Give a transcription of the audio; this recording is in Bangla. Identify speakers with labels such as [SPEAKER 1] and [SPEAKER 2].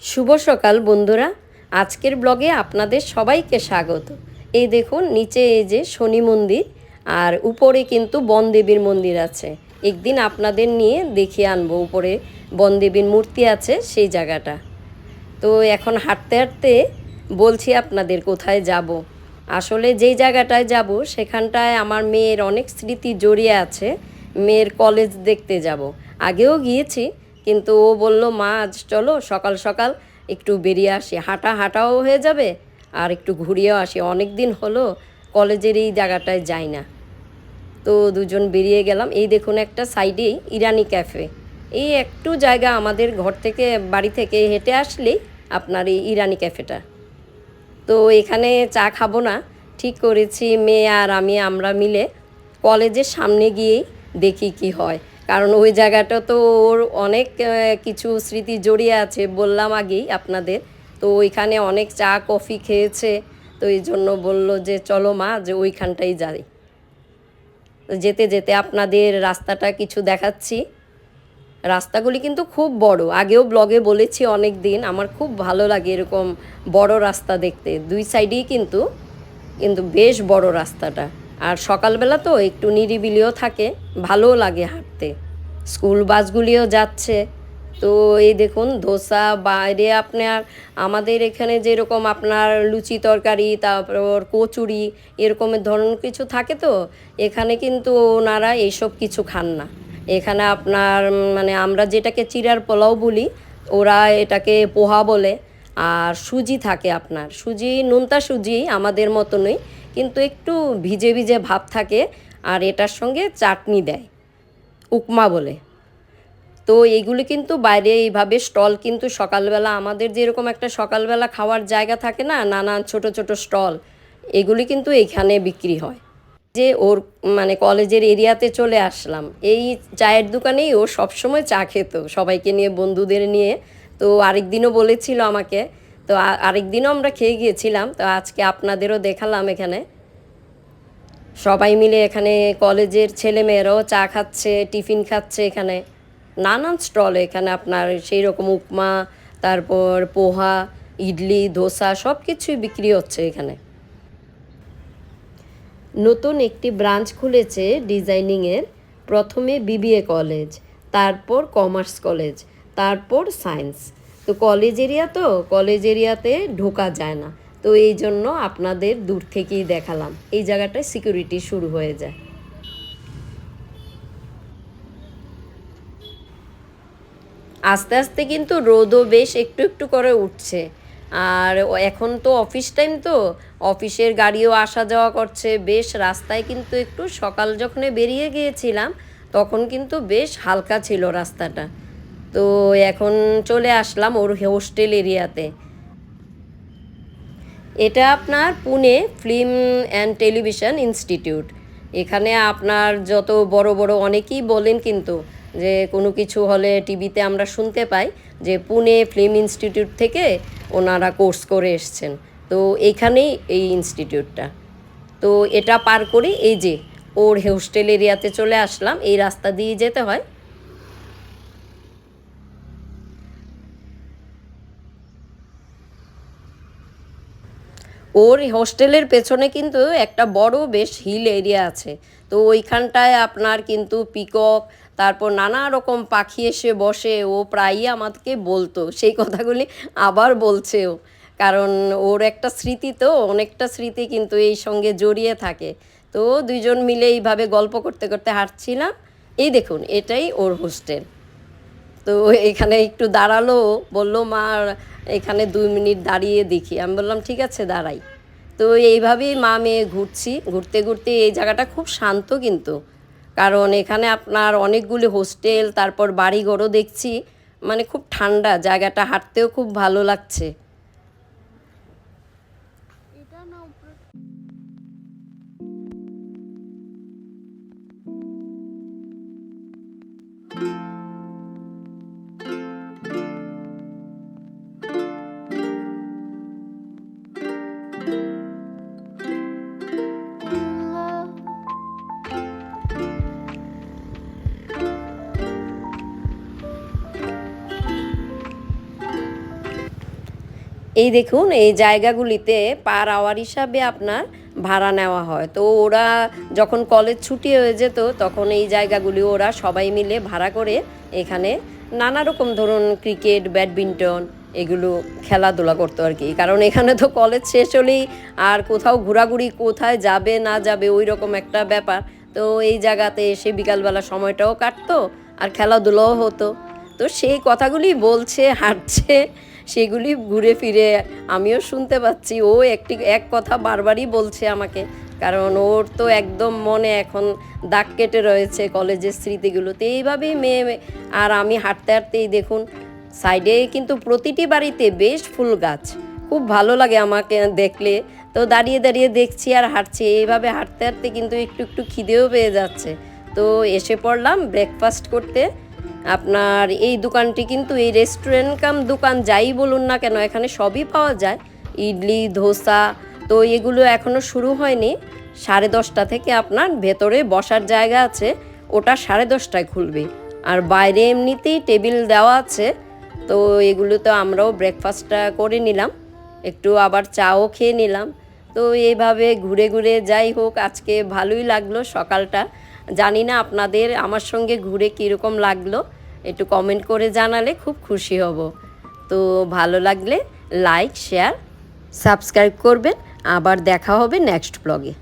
[SPEAKER 1] শুভ সকাল বন্ধুরা। আজকের ব্লগে আপনাদের সবাইকে স্বাগত। এই দেখুন নিচে এই যে শনি মন্দির আর উপরে কিন্তু বনদেবীর মন্দির আছে। একদিন আপনাদের নিয়ে দেখিয়ে আনবো, উপরে বনদেবীর মূর্তি আছে সেই জায়গাটা। তো এখন হাঁটতে হাঁটতে বলছি আপনাদের কোথায় যাব। আসলে যেই জায়গাটায় যাব সেখানটায় আমার মেয়ের অনেক স্মৃতি জড়িয়ে আছে। মেয়ের কলেজ দেখতে যাব। আগেও গিয়েছি, কিন্তু ও বলল মা আজ চলো সকাল সকাল একটু বেরিয়ে আসি, হাঁটাও হয়ে যাবে আর একটু ঘুরিয়েও আসি, অনেক দিন হলো কলেজের এই জায়গাটায় যাই না। তো দুজন বেরিয়ে গেলাম। এই দেখুন একটা সাইডেই ইরানি ক্যাফে। এই একটু জায়গা আমাদের ঘর থেকে, বাড়ি থেকে হেঁটে আসলেই আপনার এই ইরানি ক্যাফেটা। তো এখানে চা খাবো না, ঠিক করেছি মেয়ে আর আমরা মিলে কলেজের সামনে গিয়েই দেখি কি হয়। কারণ ওই জায়গাটা তো ওর অনেক কিছু স্মৃতি জড়িয়ে আছে, বললাম আগেই আপনাদের। তো ওইখানে অনেক চা কফি খেয়েছে, তো এই জন্য বললো যে চলো মা যে ওইখানটাই যাই। যেতে যেতে আপনাদের রাস্তাটা কিছু দেখাচ্ছি। রাস্তাগুলি কিন্তু খুব বড়, আগেও ব্লগে বলেছি অনেক দিন, আমার খুব ভালো লাগে এরকম বড় রাস্তা দেখতে। দুই সাইডেই কিন্তু কিন্তু বেশ বড় রাস্তাটা। আর সকালবেলা তো একটু নিরিবিলিও থাকে, ভালোও লাগে হাঁটতে। স্কুল বাসগুলিও যাচ্ছে। তো এই দেখুন ধোসা, বাইরে আপনার আমাদের এখানে যেরকম আপনার লুচি তরকারি, তারপর কচুরি এরকমের ধরনের কিছু থাকে, তো এখানে কিন্তু ওনারা এইসব কিছু খান না। এখানে আপনার মানে আমরা যেটাকে চিড়ার পোলাও বলি, ওরা এটাকে পোহা বলে। আর সুজি থাকে আপনার, সুজি নোনতা সুজি আমাদের মতনই, কিন্তু একটু ভিজে ভিজে ভাব থাকে। আর এটার সঙ্গে চাটনি দেয়, উপমা বলে। তো এইগুলি কিন্তু বাইরে এইভাবে স্টল, কিন্তু সকালবেলা আমাদের যেরকম একটা সকালবেলা খাওয়ার জায়গা থাকে না, নানান ছোট ছোট স্টল, এগুলি কিন্তু এইখানে বিক্রি হয়। যে ওর মানে কলেজের এরিয়াতে চলে আসলাম, এই চায়ের দোকানেই ও সবসময় চা খেত সবাইকে নিয়ে, বন্ধুদের নিয়ে। তো আরেকদিনও বলেছিল আমাকে, তো আরেকদিনও আমরা খেয়ে গিয়েছিলাম। তো আজকে আপনাদেরও দেখালাম এখানে সবাই মিলে, এখানে কলেজের ছেলেমেয়েরাও চা খাচ্ছে, টিফিন খাচ্ছে এখানে। নানান স্টল এখানে আপনার সেই রকম উপমা, তারপর পোহা, ইডলি, ধোসা সব কিছুই বিক্রি হচ্ছে এখানে। নতুন একটি ব্রাঞ্চ খুলেছে ডিজাইনিংয়ের। প্রথমে বিবিএ কলেজ, তারপর কমার্স কলেজ, তারপর সায়েন্স। তো কলেজ এরিয়াতে ঢোকা যায় না, তো এই জন্য আপনাদের দূর থেকেই দেখালাম। এই জায়গাটায় সিকিউরিটি শুরু হয়ে যায়। আস্তে আস্তে কিন্তু রোদও বেশ একটু একটু করে উঠছে। আর এখন তো অফিস টাইম, তো অফিসের গাড়িও আসা যাওয়া করছে বেশ। রাস্তায় কিন্তু একটু সকাল যখন বেরিয়ে গিয়েছিলাম তখন কিন্তু বেশ হালকা ছিল রাস্তাটা। তো এখন চলে আসলাম ওর হোস্টেল এরিয়াতে। এটা আপনার Pune film and television institute. এখানে আপনার যত বড় বড় অনেকেই বলেন কিন্তু, যে কোনো কিছু হলে টিভিতে আমরা শুনতে পাই যে পুনে ফিল্ম ইনস্টিটিউট থেকে ওনারা কোর্স করে এসছেন। তো এইখানেই এই ইনস্টিটিউটটা। তো এটা পার করে এই যে ওর হোস্টেল এরিয়াতে চলে আসলাম, এই রাস্তা দিয়ে যেতে হয়। ওর হোস্টেলের পেছনে কিন্তু একটা বড় বেশ হিল এরিয়া আছে। তো ওইখানটায় আপনার কিন্তু পিকক, তারপর নানা রকম পাখি এসে বসে। ও প্রায়ই আমাকে বলতো সেই কথাগুলি, আবার বলছেও। কারণ ওর একটা স্মৃতি, তো অনেকটা স্মৃতি কিন্তু এই সঙ্গে জড়িয়ে থাকে। তো দুইজন মিলে এইভাবে গল্প করতে করতে হাঁটছিলাম। এই দেখুন এটাই ওর হোস্টেল। তো এখানে একটু দাঁড়ালো, বললো মা এখানে 2 মিনিট দাঁড়িয়ে দেখি। আমি বললাম ঠিক আছে দাঁড়াই। তো এইভাবেই মা মেয়ে ঘুরছি, ঘুরতে ঘুরতে এই জায়গাটা খুব শান্ত কিন্তু। কারণ এখানে আপনার অনেকগুলি হোস্টেল, তারপর বাড়িঘরও দেখছি। মানে খুব ঠান্ডা জায়গাটা, হাঁটতেও খুব ভালো লাগছে। এই দেখুন এই জায়গাগুলিতে পার আওয়ার হিসাবে আপনার ভাড়া নেওয়া হয়। তো ওরা যখন কলেজ ছুটি হয়ে যেত তখন এই জায়গাগুলি ওরা সবাই মিলে ভাড়া করে এখানে নানা রকম ধরুন ক্রিকেট, ব্যাডমিন্টন এগুলো খেলাধুলা করতো আর কি। কারণ এখানে তো কলেজ শেষ হলেই আর কোথাও ঘোরাঘুরি কোথায় যাবে না যাবে ওই রকম একটা ব্যাপার। তো এই জায়গাতে এসে বিকালবেলা সময়টাও কাটতো আর খেলাধুলাও হতো। তো সেই কথাগুলি বলছে, হাঁটছে, সেগুলি ঘুরে ফিরে আমিও শুনতে পাচ্ছি। ও এক কথা বারবারই বলছে আমাকে, কারণ ওর তো একদম মনে এখন দাগ কেটে রয়েছে কলেজের স্মৃতিগুলো। তো এইভাবেই মেয়ে আর আমি হাঁটতে হাঁটতেই দেখুন সাইডে কিন্তু প্রতিটি বাড়িতে বেশ ফুল গাছ, খুব ভালো লাগে আমাকে দেখলে। তো দাঁড়িয়ে দাঁড়িয়ে দেখছি আর হাঁটছি, এইভাবে হাঁটতে হাঁটতে কিন্তু একটু একটু খিদেও পেয়ে যাচ্ছে। তো এসে পড়লাম ব্রেকফাস্ট করতে। আপনার এই দোকানটি কিন্তু এই রেস্টুরেন্ট কাম দোকান যাই বলুন না কেন এখানে সবই পাওয়া যায়, ইডলি, ধোসা। তো এগুলো এখনও শুরু হয়নি। 10:30 থেকে আপনার ভেতরে বসার জায়গা আছে, ওটা 10:30টায় খুলবে। আর বাইরে এমনিতেই টেবিল দেওয়া আছে। তো এগুলো তো আমরাও ব্রেকফাস্টটা করে নিলাম, একটু আবার চাও খেয়ে নিলাম। তো এইভাবে ঘুরে ঘুরে যাই হোক আজকে ভালোই লাগলো সকালটা। জানি না আপনাদের আমার সঙ্গে ঘুরে কীরকম লাগলো, একটু কমেন্ট করে জানালে খুব খুশি হব। তো ভালো লাগলে লাইক, শেয়ার, সাবস্ক্রাইব করবেন। আবার দেখা হবে নেক্সট ব্লগে।